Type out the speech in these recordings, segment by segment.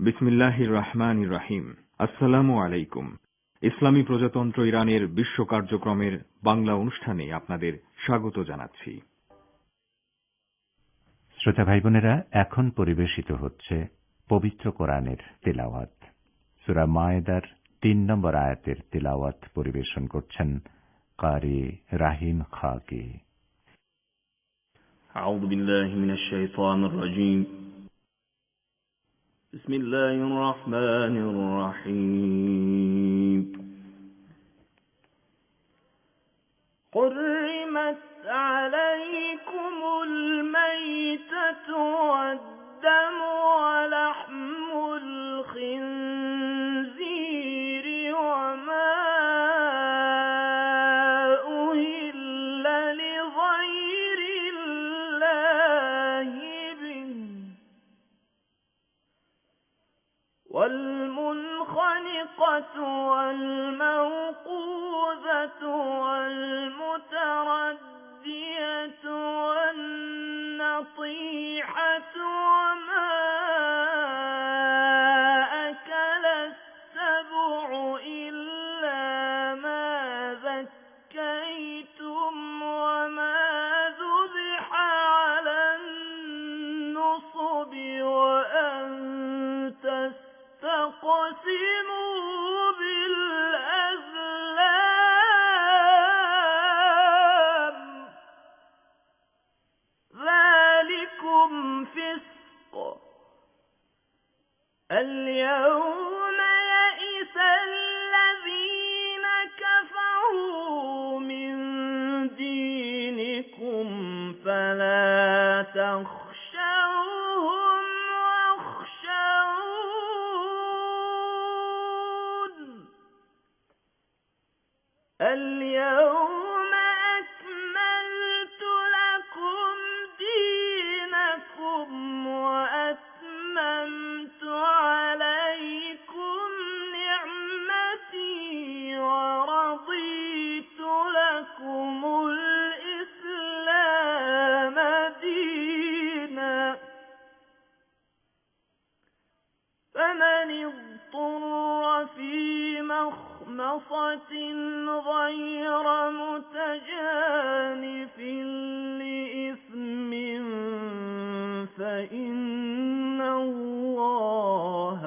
বিসমিল্লাহির রহমানির রহিম। আসসালামু আলাইকুম। ইসলামী প্রজাতন্ত্র ইরানের বিশ্ব কার্যক্রমের বাংলা অনুষ্ঠানে আপনাদের স্বাগত জানাচ্ছি। শ্রোতা ভাই বোনেরা, এখন পরিবেশিত হচ্ছে পবিত্র কোরআনের তিলাওয়াত। সূরা মায়েদার ৩ নম্বর আয়াতের তিলাওয়াত পরিবেশন করছেন কারি রাহিম খাকি। أعوذ بالله من الشيطان الرجيم. بسم الله الرحمن الرحيم. حرمت عليكم الميتة والدم ولحم الخنزير وما أهل لغير الله به والمنخنقة والموقوذة والمتردية والنطيحة وما أكل السبع إلا ما ذكيتم وما ذبح على النصب وأن تستقسموا بالأزلام ذلكم فسق. اليوم يئس الذين كفروا من دينكم فلا تخشوهم واخشون. اليوم أكملت لكم دينكم وأتممت عليكم نعمتي ورضيت لكم الإسلام دينا. فمن اضطر في مخمصة غير متجانف لإثم فإن الله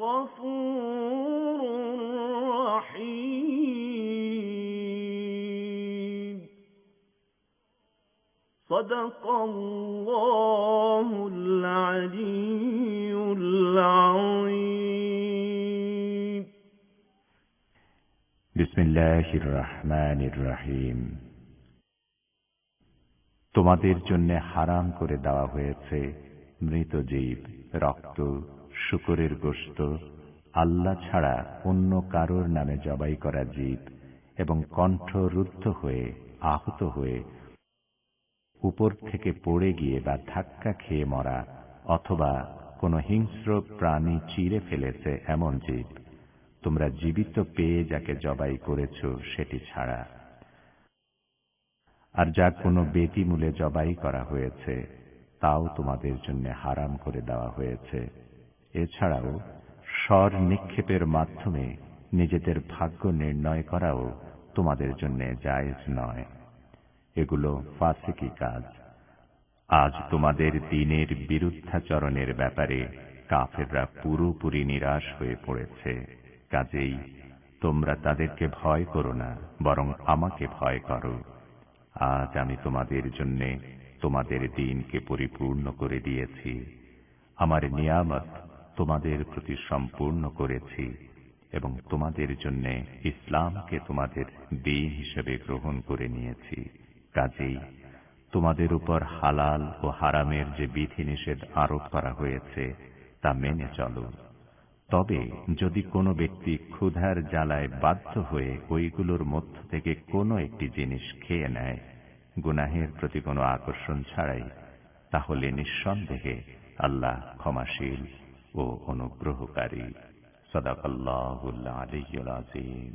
غفور رحيم. صدق الله العلي العظيم. বিসমিল্লাহির রহমানির রহিম। তোমাদের জন্য হারাম করে দেওয়া হয়েছে মৃত জীব, রক্ত, শূকরের গোশত, আল্লাহ ছাড়া অন্য কারোর নামে জবাই করা জীব এবং কণ্ঠ রুদ্ধ হয়ে, আহত হয়ে, উপর থেকে পড়ে গিয়ে বা ধাক্কা খেয়ে মরা অথবা কোনো হিংস্র প্রাণী চিরে ফেলেছে এমন জীব, তোমরা জীবিত পেয়ে যাকে জবাই করেছ সেটি ছাড়া। আর যা কোনো বেদিমূলে জবাই করা হয়েছে তাও তোমাদের জন্য হারাম করে দেওয়া হয়েছে। এছাড়াও স্বর নিক্ষেপের মাধ্যমে নিজেদের ভাগ্য নির্ণয় করাও তোমাদের জন্য জায়েজ নয়। এগুলো ফাসিকি কাজ। আজ তোমাদের দ্বীনের বিরুদ্ধাচরণের ব্যাপারে কাফেররা পুরোপুরি নিরাশ হয়ে পড়েছে। কাজেই তোমরা তাদেরকে ভয় করো না, বরং আমাকে ভয় করো। আজ আমি তোমাদের জন্য তোমাদের দ্বীনকে পরিপূর্ণ করে দিয়েছি, আমার নিয়ামত তোমাদের প্রতি সম্পূর্ণ করেছি এবং তোমাদের জন্য ইসলামকে তোমাদের দ্বীন হিসেবে গ্রহণ করে নিয়েছি। কাজেই তোমাদের উপর হালাল ও হারামের যে বিধিনিষেধ আরোপ করা হয়েছে তা মেনে চলো। তবে যদি কোনো ব্যক্তি ক্ষুধার জ্বালায় বাধ্য হয়ে ওইগুলোর মধ্য থেকে কোনো একটি জিনিস খেয়ে নেয় গুনাহের প্রতি কোনো আকর্ষণ ছাড়াই, তাহলে নিঃসন্দেহে আল্লাহ ক্ষমাশীল ও অনুগ্রহকারী। সাদাকাল্লাহুল আলিয়্যুল আযীম।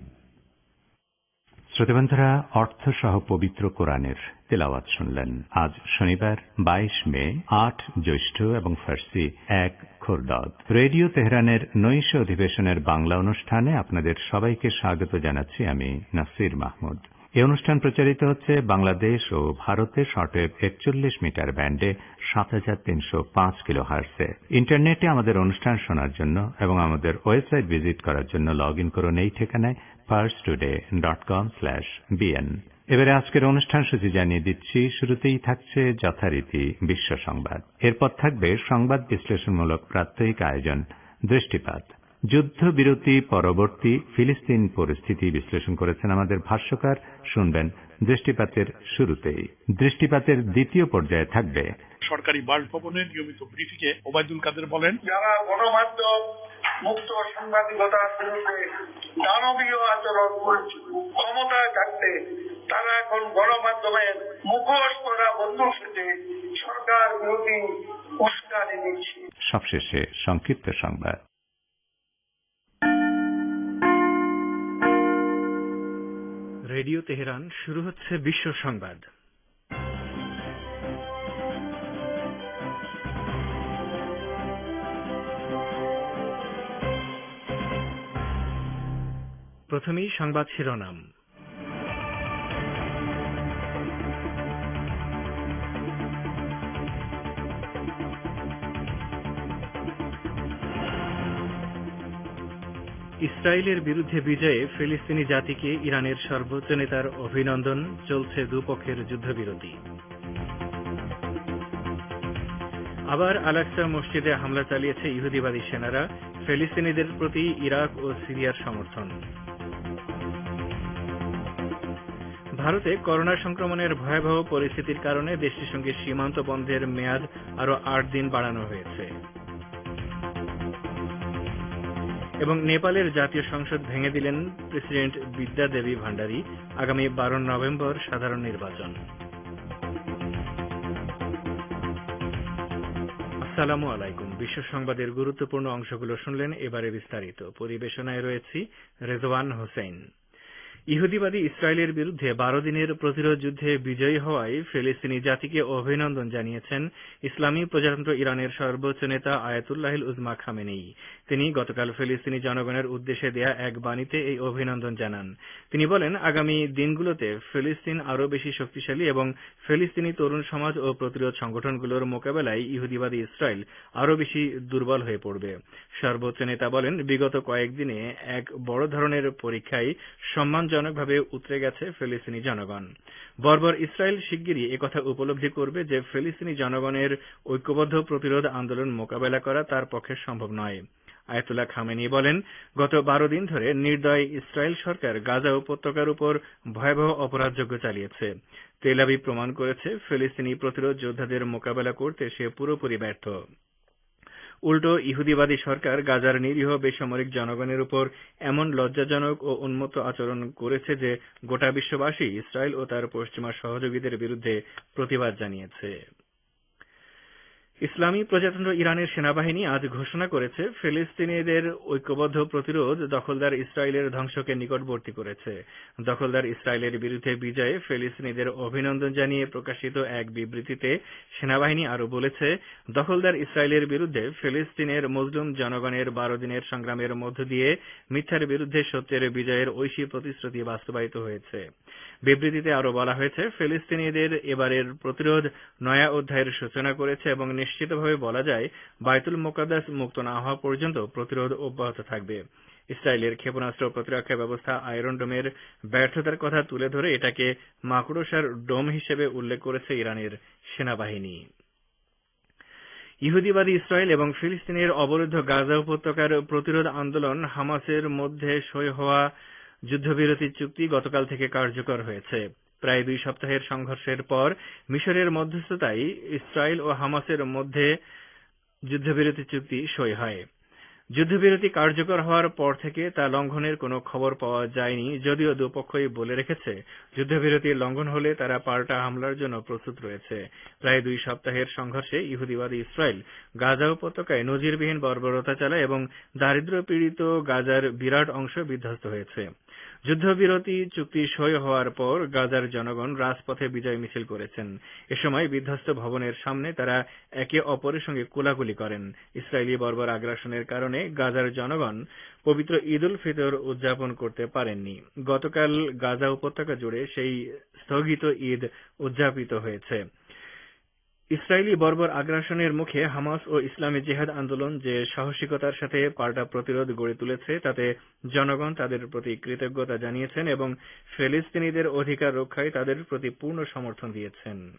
শ্রোতাবন্ধুরা, অর্থসহ পবিত্র কোরআনের তেলাওয়াত শুনলেন। আজ শনিবার 22 মে, 8 জ্যৈষ্ঠ এবং ফার্সি 1 খোরদদ। রেডিও তেহরানের নৈশ অধিবেশনের বাংলা অনুষ্ঠানে আপনাদের সবাইকে স্বাগত জানাচ্ছি আমি নাসির মাহমুদ। এই অনুষ্ঠান প্রচারিত হচ্ছে বাংলাদেশ ও ভারতে শর্টওয়েভ 41 মিটার ব্যান্ডে 7305 কিলোহার্টজে। ইন্টারনেটে আমাদের অনুষ্ঠান শোনার জন্য এবং আমাদের ওয়েবসাইট ভিজিট করার জন্য লগ ইন করুন এই ঠিকানায় parstoday.com/bn। এবারে আজকের অনুষ্ঠান সূচি জানিয়ে দিচ্ছি। শুরুতেই থাকছে যথারীতি বিশ্ব সংবাদ, এরপর থাকবে সংবাদ বিশ্লেষণমূলক প্রাত্যহিক আয়োজন দৃষ্টিপাত। যুদ্ধবিরতি পরবর্তী ফিলিস্তিন পরিস্থিতি বিশ্লেষণ করেছেন আমাদের ভাষ্যকার। শুনবেন দৃষ্টিপাতের শুরুতেই। দৃষ্টিপাতের দ্বিতীয় পর্যায়ে থাকবে সরকারি বাসভবনের নিয়মিত ব্রিফিংয়ে ওবায়দুল কাদের বলেন, যারা গণমাধ্যম মুক্ত সাংবাদিকতার বিরুদ্ধে দানবীয় আচরণ করেছে, ক্ষমতায় থাকতে তারা এখন গণমাধ্যমের মুখোশ পরা বন্দুক হাতে সরকার বিরোধী উস্কানি দিচ্ছে। সবশেষে সংক্ষিপ্ত সংবাদ। রেডিও তেহরান, শুরু হচ্ছে বিশ্ব সংবাদ। প্রথমেই সংবাদ শিরোনাম। ইসরায়েলের বিরুদ্ধে বিজয়ে ফিলিস্তিনি জাতিকে ইরানের সর্বোচ্চ নেতার অভিনন্দন। চলছে দুপক্ষের যুদ্ধবিরতি। আবার আল-আকসা মসজিদে হামলা চালিয়েছে ইহুদিবাদী সেনারা। ফিলিস্তিনিদের প্রতি ইরাক ও সিরিয়ার সমর্থন। ভারতে করোনা সংক্রমণের ভয়াবহ পরিস্থিতির কারণে দেশটির সঙ্গে সীমান্ত বন্ধের মেয়াদ আরও 8 দিন বাড়ানো হয়েছে। এবং নেপালের জাতীয় সংসদ ভেঙে দিলেন প্রেসিডেন্ট বিদ্যা দেবী ভান্ডারী। আগামী 12 নভেম্বর সাধারণ নির্বাচন। আসসালামু আলাইকুম। বিশ্ব সংবাদের গুরুত্বপূর্ণ অংশগুলো শুনলেন, এবারে বিস্তারিত। পরিবেশনায় রয়েছি রেজওয়ান হোসেন। ইহুদিবাদী ইসরায়েলের বিরুদ্ধে 12 দিনের প্রতিরোধ যুদ্ধে বিজয়ী হওয়ায় ফিলিস্তিনি জাতিকে অভিনন্দন জানিয়েছেন ইসলামী প্রজাতন্ত্র ইরানের সর্বোচ্চ নেতা আয়াতুল্লাহিল উজমা খামেনেই। তিনি গতকাল ফিলিস্তিনি জনগণের উদ্দেশ্যে দেয়া এক বাণীতে এই অভিনন্দন জানান। তিনি বলেন, আগামী দিনগুলোতে ফিলিস্তিন আরও বেশি শক্তিশালী এবং ফিলিস্তিনি তরুণ সমাজ ও প্রতিরোধ সংগঠনগুলোর মোকাবেলায় ইহুদিবাদী ইসরায়েল আরও বেশি দুর্বল হয়ে পড়বে। সর্বোচ্চ নেতা বলেন, বিগত কয়েকদিনে এক বড় ধরনের পরীক্ষায় সম্মানজনকভাবে উতরে গেছে ফিলিস্তিনি জনগণ। বর্বর ইসরায়েল শিগগিরই একথা উপলব্ধি করবে যে ফিলিস্তিনি জনগণের ঐক্যবদ্ধ প্রতিরোধ আন্দোলন মোকাবেলা করা তার পক্ষে সম্ভব নয়। আয়াতুল্লাহ খামেনি বলেন, গত 12 দিন ধরে নির্দয় ইসরায়েল সরকার গাজা উপত্যকার উপর ভয়াবহ অপরাধযজ্ঞ চালিয়েছে। তেল আবিব প্রমাণ করেছে ফিলিস্তিনি প্রতিরোধ যোদ্ধাদের মোকাবেলা করতে সে পুরোপুরি ব্যর্থ। উল্টো ইহুদিবাদী সরকার গাজার নিরীহ বেসামরিক জনগণের উপর এমন লজ্জাজনক ও উন্মত্ত আচরণ করেছে যে গোটা বিশ্ববাসী ইসরায়েল ও তার পশ্চিমা সহযোগীদের বিরুদ্ধে প্রতিবাদ জানিয়েছে। ইসলামী প্রজাতন্ত্র ইরানের সেনাবাহিনী আজ ঘোষণা করেছে ফিলিস্তিনিদের ঐক্যবদ্ধ প্রতিরোধ দখলদার ইসরায়েলের ধ্বংসকে নিকটবর্তী করেছে। দখলদার ইসরায়েলের বিরুদ্ধে বিজয়ে ফিলিস্তিনিদের অভিনন্দন জানিয়ে প্রকাশিত এক বিবৃতিতে সেনাবাহিনী আরও বলেছে, দখলদার ইসরায়েলের বিরুদ্ধে ফিলিস্তিনের মজলুম জনগণের 12 দিনের সংগ্রামের মধ্য দিয়ে মিথ্যার বিরুদ্ধে সত্যের বিজয়ের ঐশী প্রতিশ্রুতি বাস্তবায়িত হয়েছে। বিবৃতিতে আরও বলা হয়েছে, ফিলিস্তিনিদের এবারের প্রতিরোধ নয়া অধ্যায়ের সূচনা করেছে এবং নিশ্চিতভাবে বলা যায় বায়তুল মুকাদ্দাস মুক্ত না হওয়া পর্যন্ত প্রতিরোধ অব্যাহত থাকবে। ইসরায়েলের ক্ষেপণাস্ত্র প্রতিরক্ষা ব্যবস্থা আয়রন ডোমের ব্যর্থতার কথা তুলে ধরে এটাকে মাকড়সার ডোম হিসেবে উল্লেখ করেছে ইরানের সেনাবাহিনী। ইহুদিবাদী ইসরায়েল এবং ফিলিস্তিনের অবরুদ্ধ গাজা উপত্যকার প্রতিরোধ আন্দোলন হামাসের মধ্যে সই হওয়া যুদ্ধবিরতি চুক্তি গতকাল থেকে কার্যকর হয়েছে। প্রায় 2 সপ্তাহের সংঘর্ষের পর মিশরের মধ্যস্থতায় ইসরায়েল ও হামাসের মধ্যে যুদ্ধবিরতি চুক্তি সই হয়। যুদ্ধবিরতি কার্যকর হওয়ার পর থেকে তা লঙ্ঘনের কোনো খবর পাওয়া যায়নি, যদিও দুপক্ষই বলে রেখেছে যুদ্ধবিরতির লঙ্ঘন হলে তারা পাল্টা হামলার জন্য প্রস্তুত রয়েছে। প্রায় 2 সপ্তাহের সংঘর্ষে ইহুদিবাদী ইসরায়েল গাজা উপত্যকায় নজিরবিহীন বর্বরতা চালায় এবং দারিদ্র্য পীড়িত গাজার বিরাট অংশ বিধ্বস্ত হয়েছে। যুদ্ধবিরতি চুক্তি সই হওয়ার পর গাজার জনগণ রাজপথে বিজয় মিছিল করেছেন। এ সময় বিধ্বস্ত ভবনের সামনে তারা একে অপরের সঙ্গে কোলাকুলি করেন। ইসরায়েলি বর্বর আগ্রাসনের কারণে গাজার জনগণ পবিত্র ঈদ উল ফিতর উদযাপন করতে পারেননি। গতকাল গাজা উপত্যকা জুড়ে সেই স্থগিত ঈদ উদযাপিত হয়েছে। ইসরায়েলি বর্বর আগ্রাসনের মুখে হামাস ও ইসলামী জিহাদ আন্দোলন যে সাহসিকতার সাথে পাল্টা প্রতিরোধ গড়ে তুলেছে তাতে জনগণ তাদের প্রতি কৃতজ্ঞতা জানিয়েছেন এবং ফিলিস্তিনিদের অধিকার রক্ষায় তাদের প্রতি পূর্ণ সমর্থন দিয়েছেন।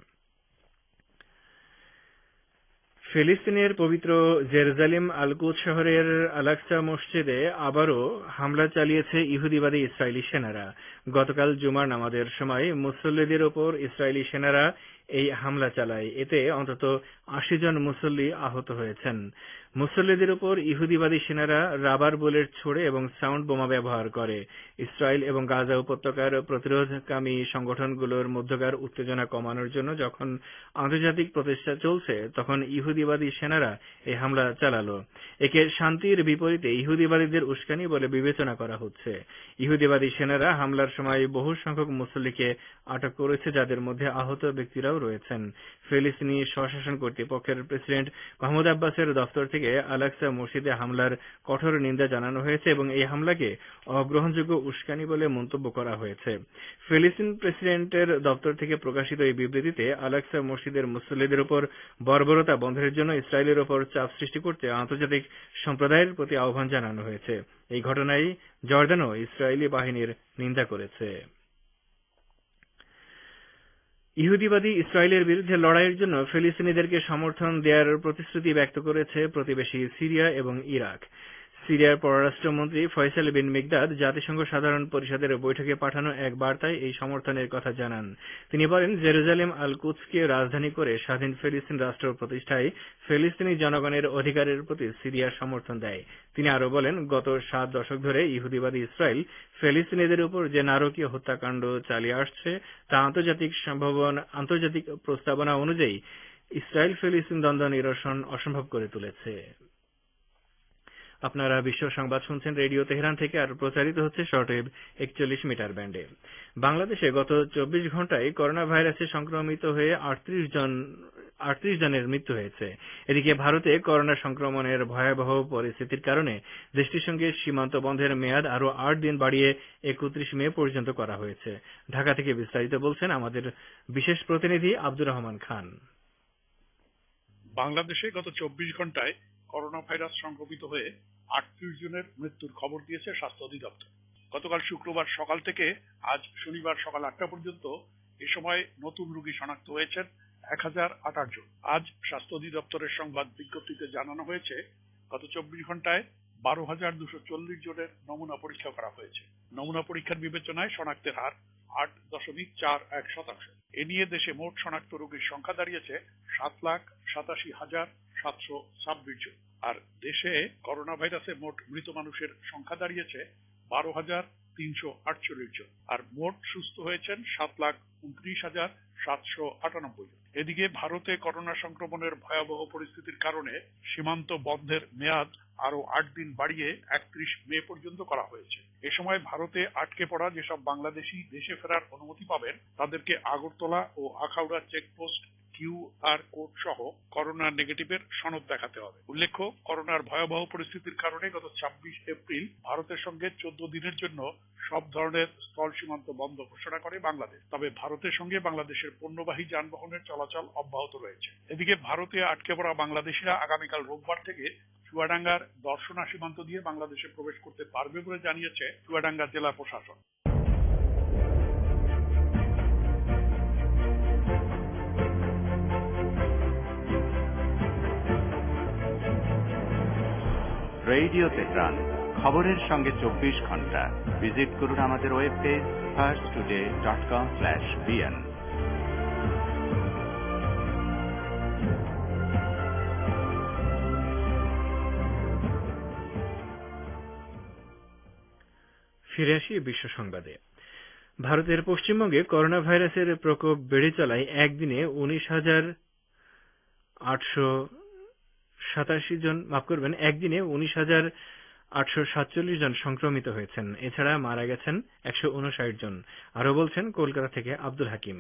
ফিলিস্তিনের পবিত্র জেরুজালেম আল-কুদস শহরের আল-আকসা মসজিদে আবারও হামলা চালিয়েছে ইহুদিবাদী ইসরায়েলি সেনারা। গতকাল জুমার নামাজের সময় মুসল্লিদের ওপর ইসরায়েলি সেনারা এই হামলা চালায়। এতে অন্তত ৮০ জন মুসল্লি আহত হয়েছেন। মুসল্লিদের উপর ইহুদিবাদী সেনারা রাবার বুলেট ছোড়ে এবং সাউন্ড বোমা ব্যবহার করে। ইসরায়েল এবং গাজা উপত্যকার প্রতিরোধকামী সংগঠনগুলোর মধ্যকার উত্তেজনা কমানোর জন্য যখন আন্তর্জাতিক প্রচেষ্টা চলছে তখন ইহুদিবাদী সেনারা এই হামলা চালালো। একে শান্তির বিপরীতে ইহুদিবাদীদের উস্কানি বলে বিবেচনা করা হচ্ছে। ইহুদিবাদী সেনারা হামলার সময় বহু সংখ্যক মুসল্লিকে আটক করেছে, যাদের মধ্যে আহত ব্যক্তিরাও রয়েছেন। ফিলিস্তিনি স্বশাসন কর্তৃপক্ষের প্রেসিডেন্ট মাহমুদ আব্বাসের দফতর থেকে আল-আকসা মসজিদে হামলার কঠোর নিন্দা জানানো হয়েছে এবং এই হামলাকে অগ্রহণযোগ্য উস্কানি বলে মন্তব্য করা হয়েছে। ফিলিস্তিন প্রেসিডেন্টের দপ্তর থেকে প্রকাশিত এই বিবৃতিতে আল-আকসা মসজিদের মুসল্লিদের উপর বর্বরতা বন্ধের জন্য ইসরায়েলের উপর চাপ সৃষ্টি করতে আন্তর্জাতিক সম্প্রদায়ের প্রতি আহ্বান জানানো হয়েছে। এই ঘটনায় জর্ডানও ইসরায়েলি বাহিনীর নিন্দা করেছে। ইহুদিবাদী ইসরায়েলের বিরুদ্ধে লড়াইয়ের জন্য ফিলিস্তিনিদেরকে সমর্থন দেওয়ার প্রতিশ্রুতি ব্যক্ত করেছে প্রতিবেশী সিরিয়া এবং ইরাক। সিরিয়ার পররাষ্ট্রমন্ত্রী ফয়সাল বিন মিকদাদ জাতিসংঘ সাধারণ পরিষদের বৈঠকে পাঠানো এক বার্তায় এই সমর্থনের কথা জানান। তিনি বলেন, জেরুজালেম আল কুদসকে রাজধানী করে স্বাধীন ফিলিস্তিন রাষ্ট্র প্রতিষ্ঠায় ফিলিস্তিনি জনগণের অধিকারের প্রতি সিরিয়ার সমর্থন দেয়। তিনি আরো বলেন, গত 7 দশক ধরে ইহুদিবাদী ইসরায়েল ফিলিস্তিনিদের উপর যে নারকীয় হত্যাকাণ্ড চালিয়ে আসছে তা আন্তর্জাতিক প্রস্তাবনা অনুযায়ী ইসরায়েল ফিলিস্তিন দ্বন্দ্ব নিরসন অসম্ভব করে তুলেছে। আপনারা বিশ্ব সংবাদ শুনছেন রেডিও তেহরান থেকে, আর প্রচারিত হচ্ছে শর্টওয়েভ 41 মিটার ব্যান্ডে। বাংলাদেশে গত 24 ঘন্টায় করোনা ভাইরাসে সংক্রমিত হয়ে 38 জনের মৃত্যু হয়েছে। এদিকে ভারতে করোনা সংক্রমণের ভয়াবহ পরিস্থিতির কারণে দেশটির সঙ্গে সীমান্ত বন্ধের মেয়াদ আরও 8 দিন বাড়িয়ে 31 মে পর্যন্ত করা হয়েছে। ঢাকা থেকে বিস্তারিত বলছেন আমাদের বিশেষ প্রতিনিধি আব্দুর রহমান খান। বাংলাদেশে গত 24 ঘন্টায় করোনা ভাইরাস সংক্রমিত হয়ে 38 জনের মৃত্যুর খবর দিয়েছে স্বাস্থ্য অধিদপ্তর। গতকাল শুক্রবার সকাল থেকে আজ শনিবার সকাল 8টা পর্যন্ত এ সময় নতুন রোগী শনাক্ত হয়েছেন 1028 জন। আজ স্বাস্থ্য অধিদপ্তরের সংবাদ বিজ্ঞপ্তিতে জানানো হয়েছে, গত 24 ঘন্টায় 12,240 জনের নমুনা পরীক্ষা করা হয়েছে। নমুনা পরীক্ষার বিবেচনায় শনাক্তের হার 8.41%। এ নিয়ে দেশে মোট শনাক্ত রোগীর সংখ্যা দাঁড়িয়েছে 7,87,726 জন। আর দেশে করোনা ভাইরাসে মোট মৃত মানুষের সংখ্যা দাঁড়িয়েছে 12,348 জন। আর মোট সুস্থ হয়েছেন 7,29,798 জন। এদিকে ভারতে করোনা সংক্রমণের ভয়াবহ পরিস্থিতির কারণে সীমান্ত বন্ধের মেয়াদ আরো 8 দিন বাড়িয়ে 31 মে পর্যন্ত করা হয়েছে। এ সময় ভারতে আটকে পড়া যেসব বাংলাদেশি দেশে ফেরার অনুমতি পাবেন তাদেরকে আগরতলা ও আখাউড়া চেকপোস্ট QR কোড সহ করোনা নেগেটিভের সনদ দেখাতে হবে। উল্লেখ্য, করোনার ভয়াবহ পরিস্থিতির কারণে গত 26 এপ্রিল ভারতের সঙ্গে 14 দিনের জন্য সব ধরনের স্থল সীমান্ত বন্ধ ঘোষণা করে বাংলাদেশ। তবে ভারতের সঙ্গে বাংলাদেশের পণ্যবাহী যানবাহনের চলাচল অব্যাহত রয়েছে। এদিকে ভারতে আটকে পড়া বাংলাদেশিরা আগামীকাল রোববার থেকে চুয়াডাঙ্গার দর্শনা সীমান্ত দিয়ে বাংলাদেশে প্রবেশ করতে পারবে বলে জানিয়েছে চুয়াডাঙ্গা জেলা প্রশাসন। রেডিও তেহরান, খবরের সঙ্গে 24 ঘন্টা। ভিজিট করুন আমাদের ওয়েব পেজ firsttoday.com/bn। ফিরে আসি বিশ্ব সংবাদে। ভারতের পশ্চিমবঙ্গে করোনা ভাইরাসের প্রকোপ বেড়ে চলায় একদিনে 19,887 জন, একদিনে 19,887 847 জন সংক্রমিত হয়েছেন। এছাড়া মারা গেছেন 159 জন। আরো বলছেন কলকাতা থেকে আব্দুল হাকিম।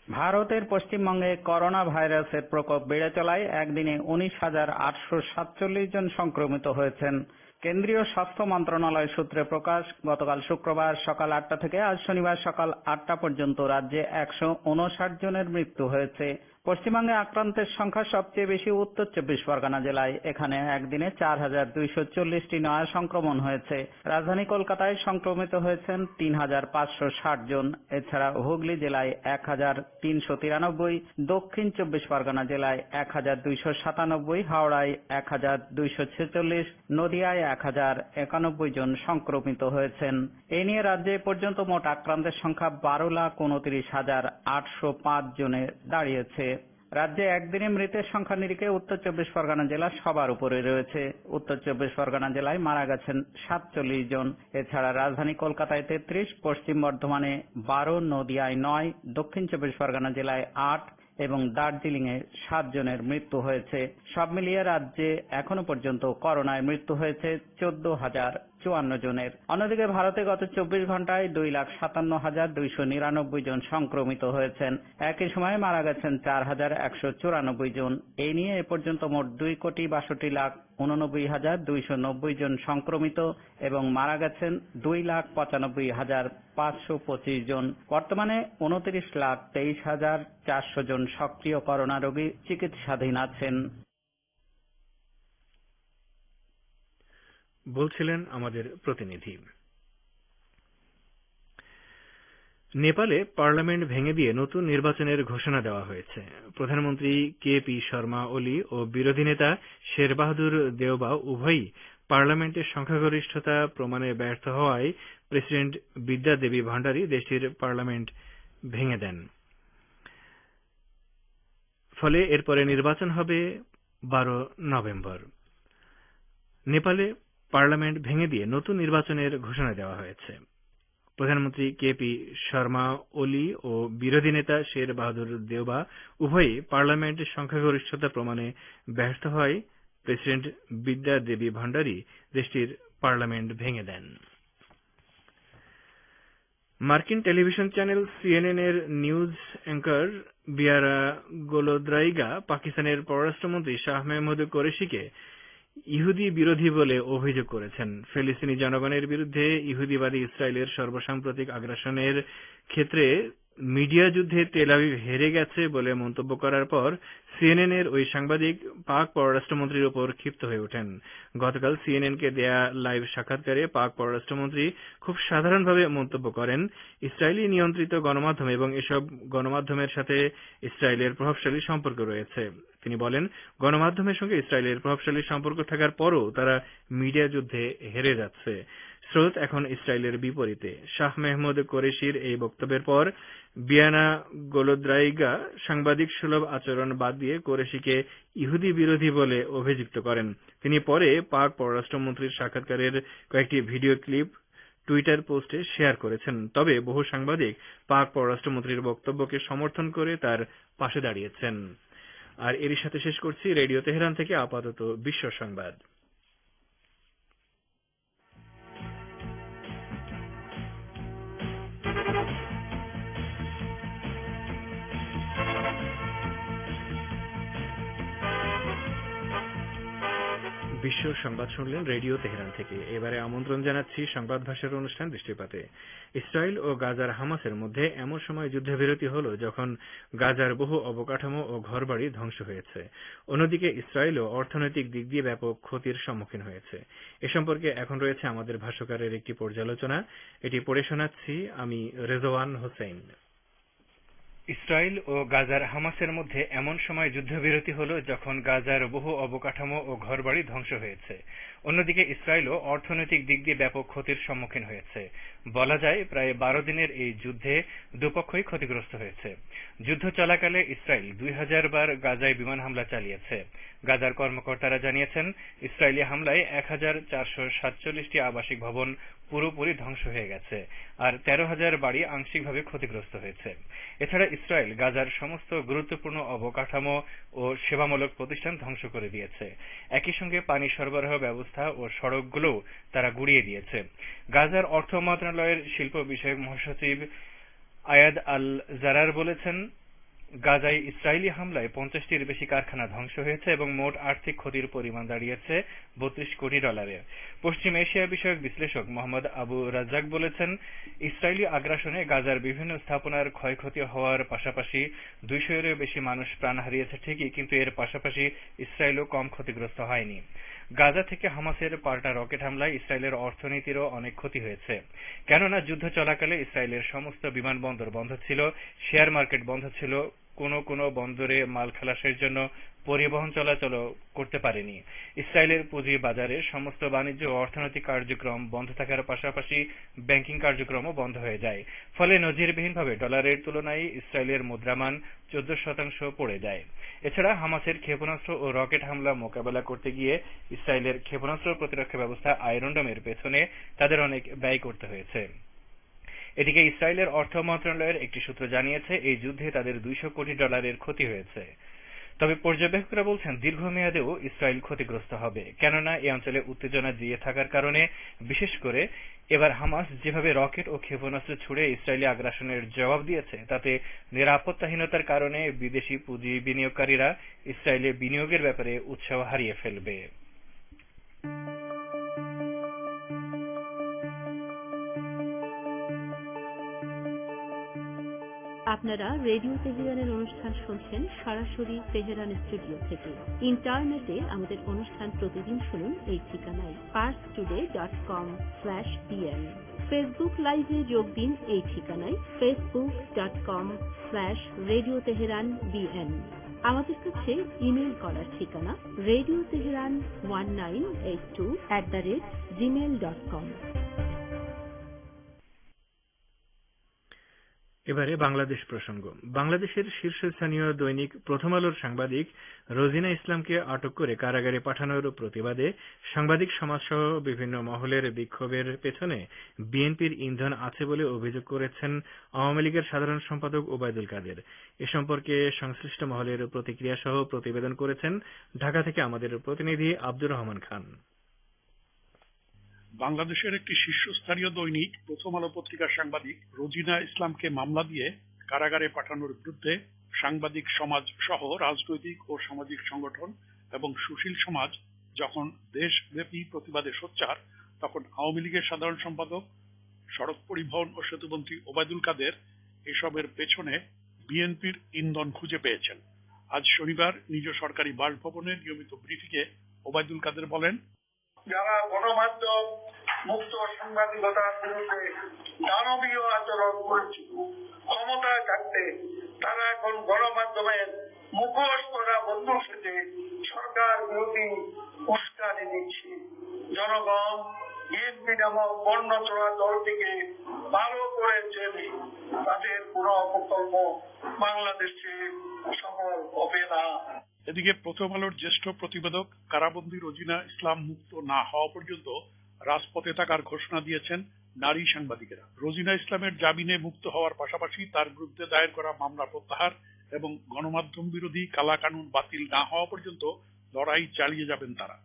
ভারতের পশ্চিমবঙ্গে করোনা ভাইরাসের প্রকোপ বেড়ে চলায় একদিনে 19,847 জন সংক্রমিত হয়েছেন। কেন্দ্রীয় স্বাস্থ্য মন্ত্রণালয় সূত্রে প্রকাশ, গতকাল শুক্রবার সকাল 8টা থেকে আজ শনিবার সকাল 8টা পর্যন্ত রাজ্যে 159 জনের মৃত্যু হয়েছে। পশ্চিমবঙ্গে আক্রান্তের সংখ্যা সবচেয়ে বেশি উত্তর 24 পরগনা জেলায়। এখানে একদিনে 4,240টি নয়া সংক্রমণ হয়েছে। রাজধানী কলকাতায় সংক্রমিত হয়েছেন 3,560 জন। এছাড়া হুগলি জেলায় 1,393, দক্ষিণ 24 পরগনা জেলায় 1,297, হাওড়ায় 1,246, নদিয়ায় 1,091 জন সংক্রমিত হয়েছেন। এ নিয়ে রাজ্যে এ পর্যন্ত মোট আক্রান্তের সংখ্যা 12,29,805 জনে দাঁড়িয়েছে। রাজ্যে একদিনে মৃতের সংখ্যা নিরিখে উত্তর 24 পরগনা জেলা সবার উপরে রয়েছে। উত্তর 24 পরগনা জেলায় মারা গেছেন 47 জন। এছাড়া রাজধানী কলকাতায় 33, পশ্চিম বর্ধমানে 12, নদিয়ায় 9, দক্ষিণ 24 পরগনা জেলায় 8 এবং দার্জিলিং এ 7 জনের মৃত্যু হয়েছে। সব মিলিয়ে রাজ্যে এখনো পর্যন্ত করোনায় মৃত্যু হয়েছে 14,054 জনের। অন্যদিকে ভারতে গত 24 ঘন্টায় 2,57,299 জন সংক্রমিত হয়েছেন। একই সময়ে মারা গেছেন 4,194 জন। এই নিয়ে এ পর্যন্ত মোট 2,62,89,290 জন সংক্রমিত এবং মারা গেছেন 2,95,525 জন। বর্তমানে 29,23,400 জন সক্রিয় করোনা রোগী চিকিৎসাধীন আছেন। বলছিলেন আমাদের প্রতিনিধি। নেপালে পার্লামেন্ট ভেঙে দিয়ে নতুন নির্বাচনের ঘোষণা দেওয়া হয়েছে। প্রধানমন্ত্রী কে.পি. শর্মা ওলি ও বিরোধী নেতা শের বাহাদুর দেওবা উভয়ই পার্লামেন্টের সংখ্যাগরিষ্ঠতা প্রমাণে ব্যর্থ হওয়ায় প্রেসিডেন্ট বিদ্যা দেবী ভান্ডারী দেশটির পার্লামেন্ট ভেঙে দেন। ফলে এরপরে নির্বাচন হবে 12 নভেম্বর। নেপালে পার্লামেন্ট ভেঙে দিয়ে নতুন নির্বাচনের ঘোষণা দেওয়া হয়েছে। প্রধানমন্ত্রী কে.পি. শর্মা ওলি ও বিরোধী নেতা শের বাহাদুর দেওবা উভয়ই পার্লামেন্টের সংখ্যাগরিষ্ঠতা প্রমাণে ব্যর্থ হয় প্রেসিডেন্ট বিদ্যা দেবী ভান্ডারী দেশটির পার্লামেন্ট ভেঙে দেন। মার্কিন টেলিভিশন চ্যানেল সিএনএন এর নিউজ অ্যাঙ্কর বিয়ারা গোলোদ্রাইগা পাকিস্তানের পররাষ্ট্রমন্ত্রী শাহ মেহমুদ কোরেশিকে ইহুদি বিরোধী বলে অভিযোগ করেছেন। ফিলিস্তিনি জনগণের বিরুদ্ধে ইহুদিবাদী ইসরায়েলের সর্বসাম্প্রতিক আগ্রাসনের ক্ষেত্রে মিডিয়া যুদ্ধে তেল আবিব হেরে গেছে বলে মন্তব্য করার পর সিএনএন এর ওই সাংবাদিক পাক পররাষ্ট্রমন্ত্রীর উপর ক্ষিপ্ত হয়ে ওঠেন। গতকাল সিএনএন কে দেয়া লাইভ সাক্ষাৎকারে পাক পররাষ্ট্রমন্ত্রী খুব সাধারণভাবে মন্তব্য করেন, ইসরায়েলি নিয়ন্ত্রিত গণমাধ্যম এবং এসব গণমাধ্যমের সাথে ইসরায়েলের প্রভাবশালী সম্পর্ক রয়েছে। তিনি বলেন, গণমাধ্যমের সঙ্গে ইসরায়েলের প্রভাবশালী সম্পর্ক থাকার পরও তারা মিডিয়া যুদ্ধে হেরে যাচ্ছে। স্রোত এখন ইসরায়েলের বিপরীতে। শাহ মেহমুদ কোরেশির এই বক্তব্যের পর বিয়ানা গোলোদ্রাইগা সাংবাদিক সুলভ আচরণ বাদ দিয়ে কোরেশিকে ইহুদি বিরোধী বলে অভিযুক্ত করেন। তিনি পরে পাক পররাষ্ট্রমন্ত্রীর সাক্ষাৎকারের কয়েকটি ভিডিও ক্লিপ টুইটার পোস্টে শেয়ার করেছেন। তবে বহু সাংবাদিক পাক পররাষ্ট্রমন্ত্রীর বক্তব্যকে সমর্থন করে তার পাশে দাঁড়িয়েছেন। আর এরই সাথে শেষ করছি রেডিও তেহরান থেকে আপাতত বিশ্ব সংবাদ। বিশ্ব সংবাদ শুনলেন রেডিও তেহরান থেকে। এবারে আমন্ত্রণ জানাচ্ছি সংবাদ ভাষার অনুষ্ঠান দৃষ্টিপাতে। ইসরায়েল ও গাজার হামাসের মধ্যে এমন সময় যুদ্ধবিরতি হল যখন গাজার বহু অবকাঠামো ও ঘরবাড়ি ধ্বংস হয়েছে। অন্যদিকে ইসরায়েলও অর্থনৈতিক দিক দিয়ে ব্যাপক ক্ষতির সম্মুখীন হয়েছে। এ সম্পর্কে এখন রয়েছে আমাদের ভাষ্যকারের একটি পর্যালোচনা। এটি পড়ে শোনাচ্ছি আমি রেজওয়ান হোসেন। ইসরায়েল ও গাজার হামাসের মধ্যে এমন সময় যুদ্ধবিরতি হল যখন গাজার বহু অবকাঠামো ও ঘরবাড়ি ধ্বংস হয়েছে। অন্যদিকে ইসরায়েলও অর্থনৈতিক দিক দিয়ে ব্যাপক ক্ষতির সম্মুখীন হয়েছে। বলা যায় প্রায় 12 দিনের এই যুদ্ধে দুপক্ষই ক্ষতিগ্রস্ত হয়েছে। যুদ্ধ চলাকালে ইসরায়েল 2000 বার গাজায় বিমান হামলা চালিয়েছে। গাজার কর্মকর্তারা জানিয়েছেন, ইসরায়েলি হামলায় 1447টি আবাসিক ভবন পুরোপুরি ধ্বংস হয়ে গেছে আর 13,000 বাড়ি আংশিকভাবে ক্ষতিগ্রস্ত হয়েছে। এছাড়া ইসরায়েল গাজার সমস্ত গুরুত্বপূর্ণ অবকাঠামো ও সেবামূলক প্রতিষ্ঠান ধ্বংস করে দিয়েছে। একই সঙ্গে পানি সরবরাহ ব্যবস্থা ও সড়কগুলোও তারা গুড়িয়ে দিয়েছে। গাজার অর্থ মন্ত্রণালয়ের শিল্প বিষয়ক মহাসচিব আয়াদ আল জারার বলেছেন, গাজায় ইসরায়েলি হামলায় 50টির বেশি কারখানা ধ্বংস হয়েছে এবং মোট আর্থিক ক্ষতির পরিমাণ দাঁড়িয়েছে $32 কোটি। পশ্চিম এশিয়া বিষয়ক বিশ্লেষক মোহাম্মদ আবু রাজ্জাক বলেছেন, ইসরায়েলি আগ্রাসনে গাজার বিভিন্ন স্থাপনার ক্ষয়ক্ষতি হওয়ার পাশাপাশি 200-এরও বেশি মানুষ প্রাণ হারিয়েছে ঠিকই, কিন্তু এর পাশাপাশি ইসরায়েলও কম ক্ষতিগ্রস্ত হয়নি। গাজা থেকে হামাসের পাল্টা রকেট হামলায় ইসরায়েলের অর্থনীতিরও অনেক ক্ষতি হয়েছে, কেননা যুদ্ধ চলাকালে ইসরায়েলের সমস্ত বিমানবন্দর বন্ধ ছিল, শেয়ার মার্কেট বন্ধ ছিল, কোনো বন্দরে মাল খালাসের জন্য পরিবহন চলাচল করতে পারেনি। ইসরায়েলের পুঁজি বাজারে সমস্ত বাণিজ্য ও অর্থনৈতিক কার্যক্রম বন্ধ থাকার পাশাপাশি ব্যাংকিং কার্যক্রমও বন্ধ হয়ে যায়। ফলে নজিরবিহীনভাবে ডলারের তুলনায় ইসরায়েলের মুদ্রামান 14% পড়ে যায়। এছাড়া হামাসের ক্ষেপণাস্ত্র ও রকেট হামলা মোকাবেলা করতে গিয়ে ইসরায়েলের ক্ষেপণাস্ত্র প্রতিরক্ষা ব্যবস্থা আয়রন ডোমের পেছনে তাদের অনেক ব্যয় করতে হয়েছে। এদিকে ইসরায়েলের অর্থ মন্ত্রণালয়ের একটি সূত্র জানিয়েছে, এই যুদ্ধে তাদের $200 কোটি ক্ষতি হয়েছে। তবে পর্যবেক্ষকরা বলছেন, দীর্ঘমেয়াদেও ইসরায়েল ক্ষতিগ্রস্ত হবে, কেননা এই অঞ্চলে উত্তেজনা জিয়ে থাকার কারণে, বিশেষ করে এবার হামাস যেভাবে রকেট ও ক্ষেপণাস্ত্র ছুড়ে ইসরায়েলি আগ্রাসনের জবাব দিয়েছে, তাতে নিরাপত্তাহীনতার কারণে বিদেশি পুঁজি বিনিয়োগকারীরা ইসরায়েলে বিনিয়োগের ব্যাপারে উৎসাহ হারিয়ে ফেলবে। আপনারা রেডিও তেহরানের অনুষ্ঠান শুনছেন সরাসরি তেহরান স্টুডিও থেকে। ইন্টারনেটে আমাদের অনুষ্ঠান প্রতিদিন শুনুন এই ঠিকানায় parstoday.com/bn। ফেসবুক লাইভে যোগ দিন এই ঠিকানায় facebook.com/Radio Tehran BN। আমাদের কাছে ইমেল করার ঠিকানা radioteheran1982@gmail.com। এবারে বাংলাদেশ প্রসঙ্গ। বাংলাদেশের শীর্ষস্থানীয় দৈনিক প্রথম আলোর সাংবাদিক রোজিনা ইসলামকে আটক করে কারাগারে পাঠানোর প্রতিবাদে সাংবাদিক সমাজসহ বিভিন্ন মহলের বিক্ষোভের পেছনে বিএনপির ইন্ধন আছে বলে অভিযোগ করেছেন আওয়ামী লীগের সাধারণ সম্পাদক ওবায়দুল কাদের। এ সম্পর্কে সংশ্লিষ্ট মহলের প্রতিক্রিয়া সহ প্রতিবেদন করেছেন ঢাকা থেকে আমাদের প্রতিনিধি আব্দুর রহমান খান। বাংলাদেশের একটি শীর্ষস্থানীয় দৈনিক প্রথম আলো পত্রিকার সাংবাদিক রোজিনা ইসলামকে মামলা দিয়ে কারাগারে পাঠানোর বিরুদ্ধে সাংবাদিক সমাজ সহ রাজনৈতিক ও সামাজিক সংগঠন এবং সুশীল সমাজ যখন দেশব্যাপী প্রতিবাদে সোচ্চার, তখন আওয়ামী লীগের সাধারণ সম্পাদক, সড়ক পরিবহন ও সেতুমন্ত্রী ওবায়দুল কাদের এসবের পেছনে বিএনপির ইন্ধন খুঁজে পেয়েছেন। আজ শনিবার নিজ সরকারি বাসভবনে নিয়মিত ব্রিফিংয়ে ওবায়দুল কাদের বলেন, যারা গণমাধ্যম মুক্ত সাংবাদিকতার বিরুদ্ধে দানবীয় আচরণ করেছে, ক্ষমতায় থাকতে তারা এখন গণমাধ্যমের মুখোশ পরা বন্দুক সেজে সরকার বিরোধী উস্কানি দিচ্ছে। জনগণ বিএনপি নামক বর্ণচোরা দলটিকে ভালো করে চেনে, তাদের কোন প্রকল্প বাংলাদেশে সফল হবে না। এদিকে প্রথম আলোর জ্যেষ্ঠ প্রতিবেদক কারাবন্দী রোজিনা ইসলাম মুক্ত না হওয়া পর্যন্ত রাজপথে থাকার ঘোষণা দিয়েছেন নারী সাংবাদিকেরা। রোজিনা ইসলামের জামিনে মুক্ত হওয়ার পাশাপাশি তার বিরুদ্ধে দায়ের করা মামলা প্রত্যাহার এবং গণমাধ্যম বিরোধী কালা কানুন বাতিল না হওয়া পর্যন্ত লড়াই চালিয়ে যাবেন তারা।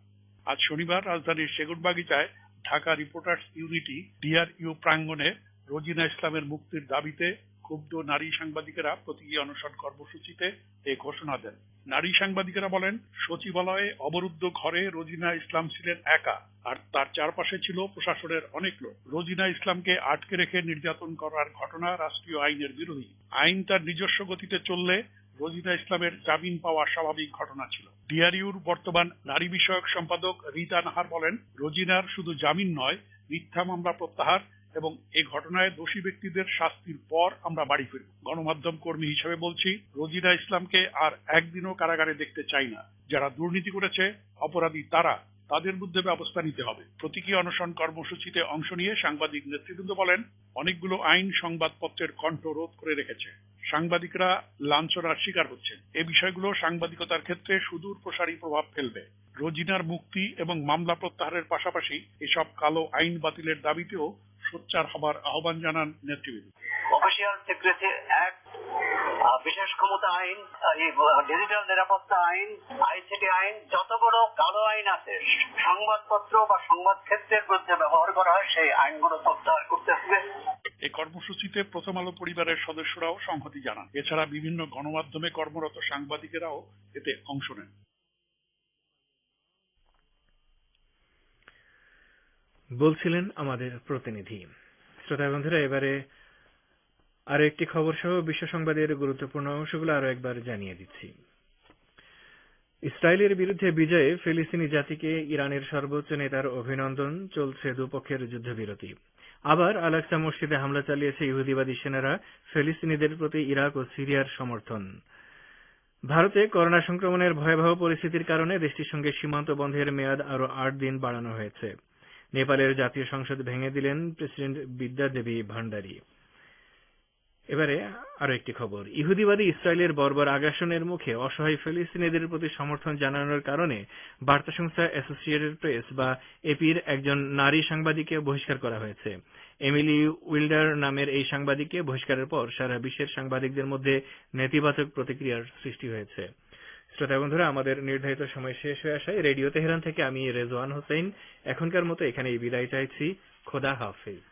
আজ শনিবার রাজধানীর সেগুনবাগিচায় ঢাকা রিপোর্টার্স ইউনিটি DRU প্রাঙ্গণে রোজিনা ইসলামের মুক্তির দাবিতে ক্ষুব্ধ নারী সাংবাদিকেরা প্রতীকী অনশন কর্মসূচিতে এ ঘোষণা দেন। নারী সাংবাদিকেরা বলেন, সচিবালয়ে অবরুদ্ধ ঘরে রোজিনা ইসলাম ছিলেন একা, আর তার চারপাশে ছিল প্রশাসনের অনেক লোক। রোজিনা ইসলামকে আটকে রেখে নির্যাতন করার ঘটনা রাষ্ট্রীয় আইনের বিরোধী। আইন তার নিজস্ব গতিতে চললে রোজিনা ইসলামের জামিন পাওয়া স্বাভাবিক ঘটনা ছিল। DRUর বর্তমান নারী বিষয়ক সম্পাদক রীতা নাহার বলেন, রোজিনার শুধু জামিন নয়, মিথ্যা মামলা প্রত্যাহার এবং এই ঘটনায় দোষী ব্যক্তিদের শাস্তির পর আমরা বাড়ি ফিরব। গণমাধ্যম কর্মী হিসেবে বলছি, রোজিনা ইসলামকে আর একদিনও কারাগারে দেখতে চাই না। যারা দুর্নীতি করেছে, অপরাধী তারা, তাদের বিরুদ্ধে ব্যবস্থা নিতে হবে। প্রতীকী অনশন কর্মসূচিতে অংশ নিয়ে সাংবাদিক নেতৃবৃন্দ বলেন, অনেকগুলো আইন সংবাদপত্রের কণ্ঠ রোধ করে রেখেছে। সাংবাদিকরা লাঞ্ছনার শিকার হচ্ছেন। এই বিষয়গুলো সাংবাদিকতার ক্ষেত্রে সুদূর প্রসারী প্রভাব ফেলবে। রোজিনার মুক্তি এবং মামলা প্রত্যাহারের পাশাপাশি এসব কালো আইন বাতিলের দাবিতেও সোচ্চার হবার আহ্বান জানান নেতৃবৃন্দ। অফিসিয়াল সিক্রেসি অ্যাক্ট ক্ষমতা আইন, এই ডিজিটাল নিরাপত্তা আইন, আইসিটি আইন, যত বড় কালো আইন আছে সংবাদপত্র বা সংবাদ ক্ষেত্রের বিরুদ্ধে ব্যবহার করা হয় সেই আইনগুলো প্রত্যাহার করতে হবে। এই কর্মসূচিতে প্রথম আলো পরিবারের সদস্যরাও সংহতি জানান। এছাড়া বিভিন্ন গণমাধ্যমে কর্মরত সাংবাদিকেরাও এতে অংশ নেন। বলছিলেন আমাদের প্রতিনিধি। শ্রোতা বন্ধুরা, এবারে আরো একটি খবর সহ বিশ্ব সংবাদের গুরুত্বপূর্ণ অংশগুলো আরো একবার জানিয়ে দিচ্ছি। ইসরায়েলের বিরুদ্ধে বিজয়ে ফিলিস্তিনি জাতিকে ইরানের সর্বোচ্চ নেতার অভিনন্দন। চলছে দুপক্ষের যুদ্ধবিরতি। আবার আল আকসা মসজিদে হামলা চালিয়েছে ইহুদিবাদী সেনারা। ফিলিস্তিনিদের প্রতি ইরাক ও সিরিয়ার সমর্থন। ভারতে করোনা সংক্রমণের ভয়াবহ পরিস্থিতির কারণে দেশটির সঙ্গে সীমান্ত বন্ধের মেয়াদ আরো 8 দিন বাড়ানো হয়েছে। নেপালের জাতীয় সংসদ ভেঙে দিলেন প্রেসিডেন্ট বিদ্যা দেবী ভান্ডারী। এবারে আরো একটি খবর। ইহুদিবাদী ইসরায়েলের বর্বর আগ্রাসনের মুখে অসহায় ফিলিস্তিনিদের প্রতি সমর্থন জানানোর কারণে বার্তা সংস্থা অ্যাসোসিয়েটেড প্রেস বা এপির একজন নারী সাংবাদিককে বহিষ্কার করা হয়েছে। এমিলি উইল্ডার নামের এই সাংবাদিককে বহিষ্কারের পর সারা বিশ্বের সাংবাদিকদের মধ্যে নেতিবাচক প্রতিক্রিয়ার সৃষ্টি হয়েছে। শ্রোতা বন্ধুরা, আমাদের নির্ধারিত সময় শেষ হয়ে আসায় রেডিও তেহরান থেকে আমি রেজওয়ান হোসেন এখনকার মতো এখানেই বিদায় চাইছি। খোদা হাফেজ।